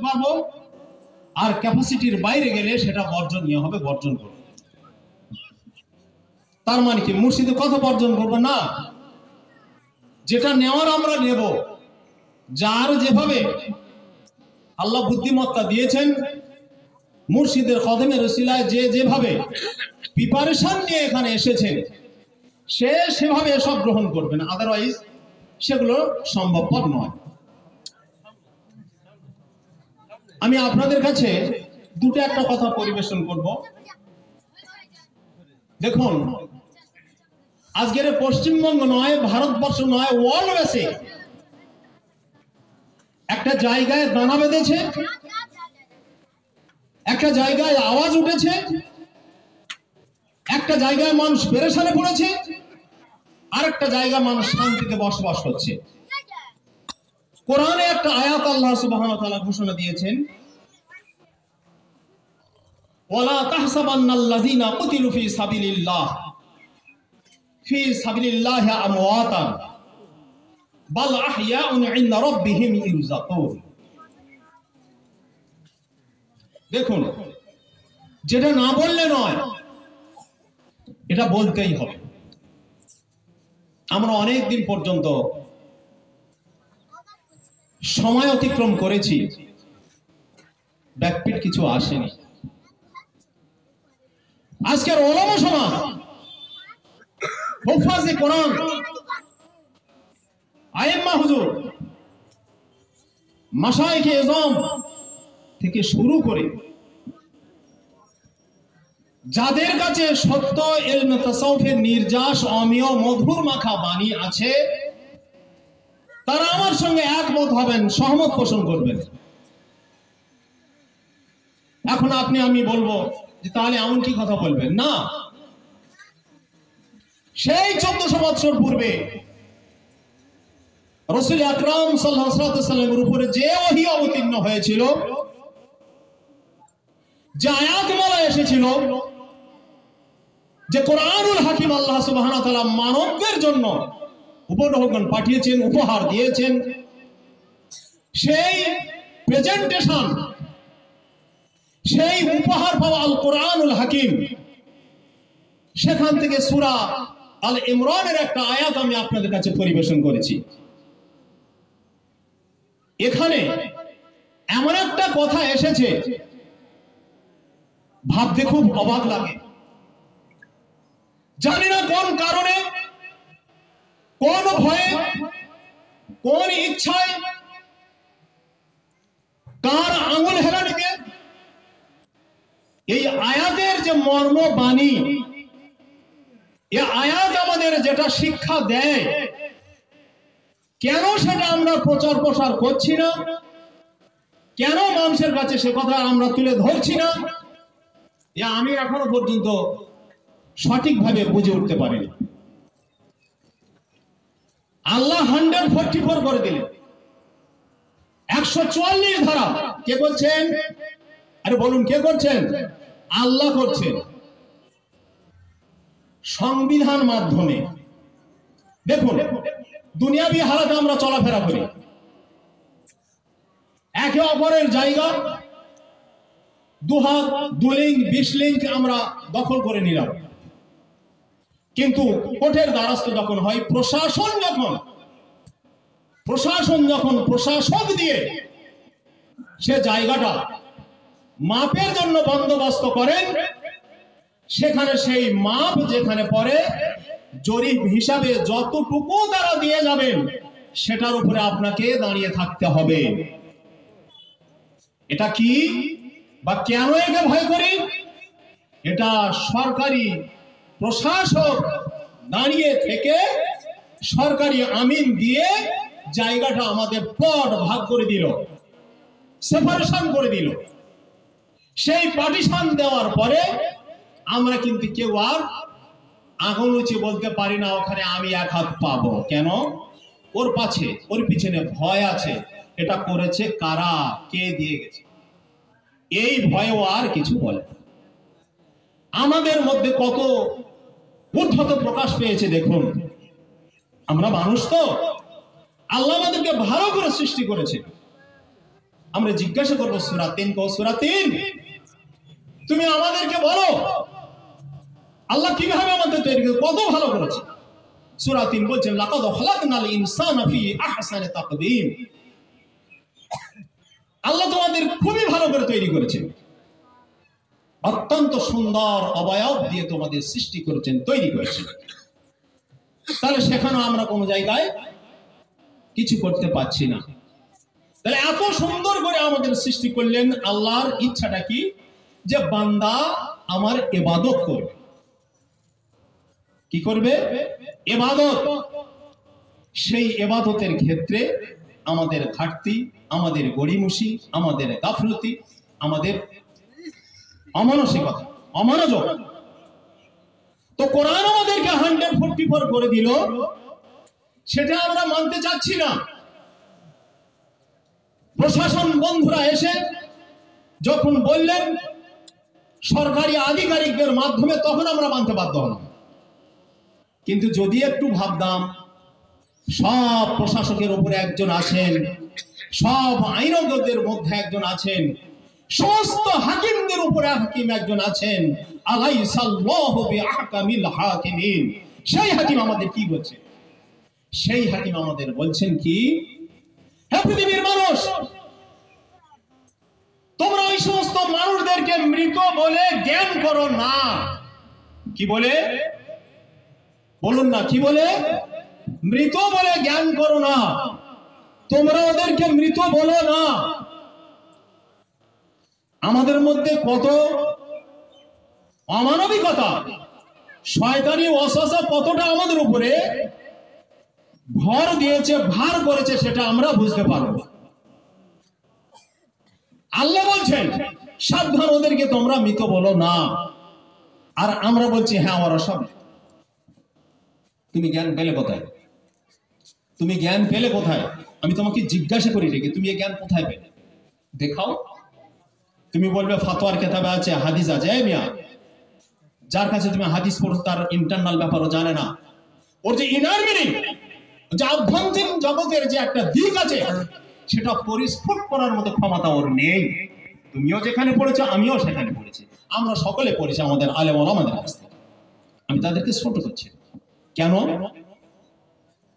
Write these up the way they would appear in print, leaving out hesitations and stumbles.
পারবো, আর ক্যাপাসিটির বাইরে গেলে সেটা বর্জনীয় হবে, বর্জন করবো। তার মানে কি মুর্শিদে কথা বর্জন করবো না, যেটা নেওয়ার আমরা নেব। যার যেভাবে আল্লাহ বুদ্ধিমত্তা দিয়েছেন, মুর্শিদের কদমের ওসিলায় যে যেভাবে প্রিপারেশন নিয়ে এখানে এসেছেন, সে সেভাবে এসব গ্রহণ করবেন, আদারওয়াইজ সেগুলো সম্ভবপর নয়। আমি আপনাদের কাছে দুটো একটা কথা পরিবেশন করব। দেখুন, আজকের পশ্চিমবঙ্গ নয়, ভারতবর্ষ নয়, ওয়ার্ল্ড বেসে একটা জায়গায় দানা বেঁধেছে, একটা জায়গায় আওয়াজ উঠেছে, একটা জায়গায় মানুষ পেরেশানে পড়েছে, আর একটা জায়গায় মানুষ শান্তিতে বসবাস করছে। কোরআনে একটা আয়াত আল্লাহ সুবহানাহু ওয়া তাআলা ঘোষণা দিয়েছেন, ওয়ালা তাহসাবান্নাল্লাযীনা কুতিলু ফি সাবিলিল্লাহি আমওয়াতান বাল আহইয়াউন ইনদা রাব্বিহিম ইরযাকুন। দেখুন, যেটা না বললে নয়, এটা বলতেই হবে। আমরা অনেক দিন পর্যন্ত সময় অতিক্রম করেছি, ব্যাকপিট কিছু আসেনি। আজকের ওলামা সমাজ, হুফাজে কোরআন, আইম্মা হুজুর, মাশায়েখে ইজম থেকে শুরু করে যাদের কাছে সত্য ইলমে তাসাউফের নির্যাস অমিয় মধুর মাখা বাণী আছে, তারা আমার সঙ্গে একমত হবেন, সহমত পোষণ করবেন। এখন আপনি আমি বলবো যে তাহলে এমন কি কথা বলবেন না, সেই 1400 বছর পূর্বে রাসূল আকরাম সাল্লাল্লাহু আলাইহি ওয়াসাল্লামের উপরে যে ওহী অবতীর্ণ হয়েছিল, যে আয়াতমালা এসেছিল, যে কোরআনুল হাকিম আল্লাহ সুবহানাহু ওয়া তাআলা মানবদের জন্য উপঢৌকন পাঠিয়েছেন, উপহার দিয়েছেন, সেই প্রেজেন্টেশন, সেই উপহার পাওয়া আল কোরআনুল হাকিম, সেখান থেকে সূরা আল ইমরানের একটা আয়াত আমি আপনাদের কাছে পরিবেশন করেছি। এখানে এমন একটা কথা এসেছে, ভাবতে খুব অবাক লাগে। জানি না কোন কারণে, কোন ভয়ে, কোন ইচ্ছায়, কার আঙুল হেলানিতে এই আয়াতের যে মর্ম বাণী, এই আয়াত আমাদের যেটা শিক্ষা দেয়, কেন সেটা আমরা প্রচার প্রসার করছি না, কেন মানুষের কাছে সে কথা আমরা তুলে ধরছি না, আমি এখনো পর্যন্ত সঠিকভাবে বুঝে উঠতে পারিনি। আল্লাহ 144 করে দিলেন, 144 ধারা কে বলছেন? আরে বলুন, কে করছেন? আল্লাহ করছেন, সংবিধান মাধ্যমে। দেখুন, দুনিয়াবি হালাতে আমরা চলাফেরা করি, একে অপরের জায়গা দুহাত, দুলিঙ্গ, 20 লিঙ্গ আমরা দখল করে নিলাম, কিন্তু কোর্টের দ্বারস্থ যখন হয়, প্রশাসন যখন প্রশাসক দিয়ে সে জায়গাটা মাপের জন্য বন্দোবস্ত করেন, সেখানে সেই মাপ যেখানে পড়ে, জরিপ হিসাবে যতটুকু তারা দিয়ে যাবেন, সেটার উপরে আপনাকে দাঁড়িয়ে থাকতে হবে। এটা কি বা কেন একে ভয় করি? এটা সরকারি প্রশাসক দাঁড়িয়ে থেকে সরকারি আমিন দিয়ে জায়গাটা আমাদের পট ভাগ করে দিল, সেপারেশন করে দিল। সেই পার্টিশন দেওয়ার পরে আমরা কিন্তু কেউ আর আঙুল উঁচিয়ে বলতে পারি না ওখানে আমি এক হাত পাবো। কেন? ওর পিছনে ভয় আছে, এটা করেছে কারা, কে দিয়ে গেছে, এই ভয়েও আর কিছু বলে। আমাদের মধ্যে কত উদ্ধত প্রকাশ পেয়েছে দেখুন। আমরা মানুষ তো, আল্লাহ আমাদেরকে ভালো করে সৃষ্টি করেছে, আমরা জিজ্ঞাসা করবো সূরা 3 কো সূরা 3 তুমি আমাদেরকে বলো আল্লাহ কিভাবে আমাদের তৈরি করে কত ভালো করেছে। সূরা 3 বলছেন লাকাদ খালাকনাল ইনসানা ফি আহসানি তাকওয়িম, আল্লাহ তোমাদের খুবই ভালো করে তৈরি করেছেন, অত্যন্ত সুন্দর অবয়ব দিয়ে তোমাদের সৃষ্টি করেছেন, তৈরি করেছেন। তাহলে সেখানে আমরা কোন জায়গায় কিছু করতে পারছি না। তাহলে এত সুন্দর করে আমাদের সৃষ্টি করলেন, আল্লাহর ইচ্ছাটা কি যে বান্দা আমার ইবাদত করবে। কি করবে? ইবাদত। সেই ইবাদতের ক্ষেত্রে আমাদের ঘাটতি, আমাদের গড়িমসি, আমাদের গাফলতি, আমাদের অমানসিকতা, অমনোযোগ, তো কোরআন আমাদেরকে 144 করে দিল, সেটা আমরা মানতে চাচ্ছি না। প্রশাসন বন্ধুরা এসে যখন বললেন সরকারি আধিকারিকদের মাধ্যমে, তখন আমরা মানতে বাধ্য হলাম। কিন্তু যদি একটু ভাবতাম সব প্রশাসকের উপরে একজন আছেন, সব আইনজ্ঞদের মধ্যে একজন আছেন, সমস্ত হাকিমদের উপরে হাকিম একজন আছেন, আলাইসাল্লাহু বিআহকামিল হাকিমিন, সেই হাকিম আমাদের কি বলছে? সেই হাকিম আমাদের বলছেন কি, হে পৃথিবীর মানুষ, তোমরা ওই সমস্ত মানুষদেরকে মৃত বলে জ্ঞান করো না। কি বলে? বলুন না, কি বলে? মৃত বলে জ্ঞান করো না, তোমরা ওদেরকে মৃত বলো না। আমাদের মধ্যে কত অমানবিকতা, শয়তানি ওয়াসওয়াসা কতটা আমাদের উপরে ভর দিয়েছে, ভার করেছে, সেটা আমরা বুঝতে পারবো। আল্লাহ বলছেন সাবধান, ওদেরকে তোমরা মৃত বলো না। আর আমরা বলছি হ্যাঁ ওরা সব। তুমি জ্ঞান পেলে কোথায়? তুমি জ্ঞান পেলে কোথায়? আমি তোমাকে জিজ্ঞাসা করি রেখে তুমি এই জ্ঞান কোথায় পেলে? দেখাও। তুমি বলবে ফাতোয়ার কিতাবে আছে, হাদিস আছে। মিয়া, যার কাছে তুমি হাদিস পড়ো তার ইন্টারনাল ব্যাপারও জানে না, ওর যে ইনার মিনিং, যে আভ্যন্তরীণ জগতের যে একটা দিক আছে, সেটা পরিস্ফুট করার মতো ক্ষমতা ওর নেই। তুমিও যেখানে পড়েছো, আমিও সেখানে পড়েছি, আমরা সকলে পড়েছি আমাদের আলেম ওলামাদের কাছ থেকে। আমি তাদেরকে ছোট করছি কেন?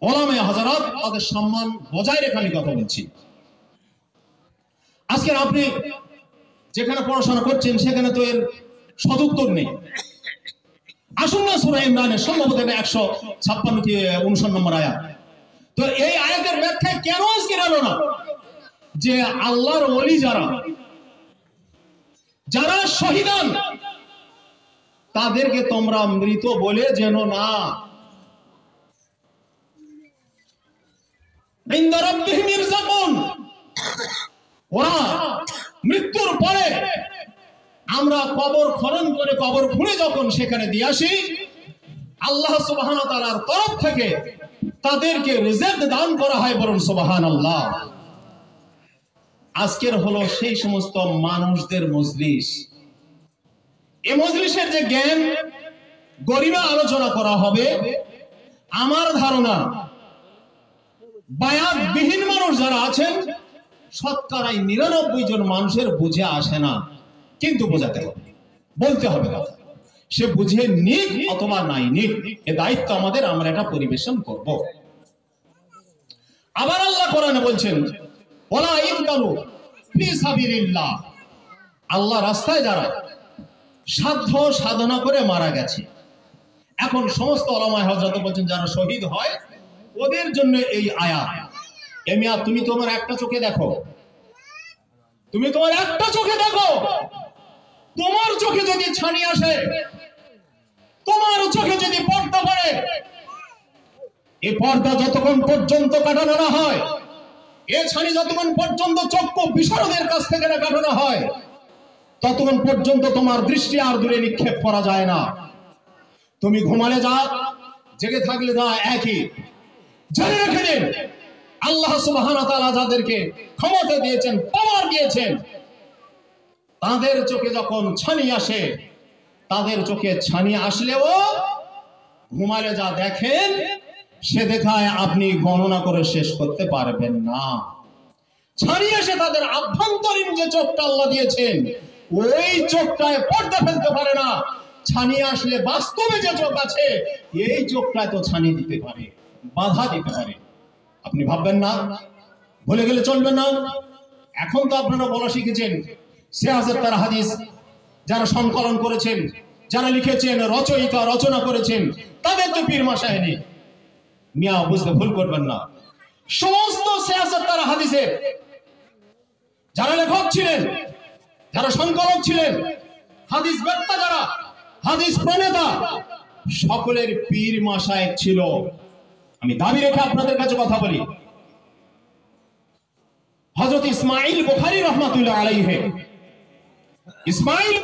ওলামায়ে হযরত তাদের সম্মান বজায় রেখে আমি কথা বলছি। আজকে আপনি যেখানে পড়াশোনা করছেন সেখানে তো এর সদুত্তর নেই। আসুন না সূরা ইমরানের সম্ভবত 156 কি 59 নম্বর আয়াত। তো এই আয়াতের ব্যাখ্যা কেন আজকে এলো না? যে আল্লাহর ওলি যারা শহীদান, তাদেরকে তোমরা মৃত বলে যেন না। ইনদা রাব্বিহিম ইরযাকুন, ওরা মৃত্যুর পরে আমরা কবর খনন করে, কবর খুঁড়ে যখন সেখানে দিয়ে আসি, আল্লাহ সুবহানাহু ওয়া তাআলার তরফ থেকে তাদেরকে রিজিক দান করা হয়। বলুন সুবহানাল্লাহ। আজকের হলো সেই সমস্ত মানুষদের মজলিস। এই মজলিসের যে জ্ঞান গরিমা আলোচনা করা হবে, আমার ধারণা বায়াত বিহীন মানুষ যারা আছেন, শতকরা 99 জন মানুষের বুঝে আসে না। কিন্তু বোঝাতে হবে, বলতে হবে কথা। সে বুঝে নিক অথবা নাই নিক, এ দায়িত্ব আমাদের, আমরা এটা পরিবেশন করব। আবার আল্লাহ কোরআনে বলছেন ওয়ালা ইকতালু ফি সাবিলিল্লাহ, আল্লাহ রাস্তায় যারা সাধ্য সাধনা করে মারা গেছে। এখন সমস্ত ওলামায়ে হযরত বলছেন যারা শহীদ হয় ওদের জন্য এই আয়াত। এমিয়া, তুমি তোমার একটা চোখে দেখো, তুমি তোমার একটা চোখে দেখো, তোমার চোখে যদি ছানি আসে, তোমার চোখে যদি পর্দা পড়ে, এই পর্দা যতক্ষণ পর্যন্ত কাটানো না হয়, এই ছানি যতক্ষণ পর্যন্ত চক্ষু বিশারদের কাছ থেকে না কাটানো হয়, ততক্ষণ পর্যন্ত তোমার দৃষ্টি আর দূরে নিক্ষেপ করা যায় না। তুমি ঘুমালে যা, জেগে থাকলে যা, একই। জেনে রেখে দিন, আল্লাহ সুবহানাহু ওয়া তাআলা যাদেরকে ক্ষমতা দিয়েছেন, পাওয়ার দিয়েছেন, তাদের চোখে যখন ছানি আসে, তাদের চোখে ছানি আসলেও ঘুমালে যা দেখেন, সে দেখায় আপনি গণনা করে শেষ করতে পারবেন না। ছানিয়ে এসে তাদের আভ্যন্তরীণ যে চোখটা আল্লাহ দিয়েছেন ওই চোখটায় পর্দা ফেলতে পারে না। ছানিয়ে আসলে বাস্তবে যে চোখ আছে এই চোখটায় তো ছানি দিতে পারে, বাধা দিতে পারে। আপনি ভাববেন না, ভুলে গেলে চলবে না। এখন তো আপনারা বলা শিখেছেন ৭৬ হাদিস যারা সংকলন করেছেন, যারা লিখেছেন, রচয়িতা রচনা করেছেন, তাদের তো পীর মাশায়েখ নেই। মিয়া বুঝতে ভুল করবেন না, সমস্ত ৭৬ হাদিসের যারা লেখক ছিলেন, যারা সংকলক ছিলেন, হাদিস বক্তা যারা, হাদিস প্রণেতা, সকলের পীর মাশায়েখ ছিল। আমি দাবি রেখে আপনাদের কাছে কথা বলি, হযরত ইসমাঈল বুখারী রাহমাতুল্লাহ আলাইহি, ইসমাঈল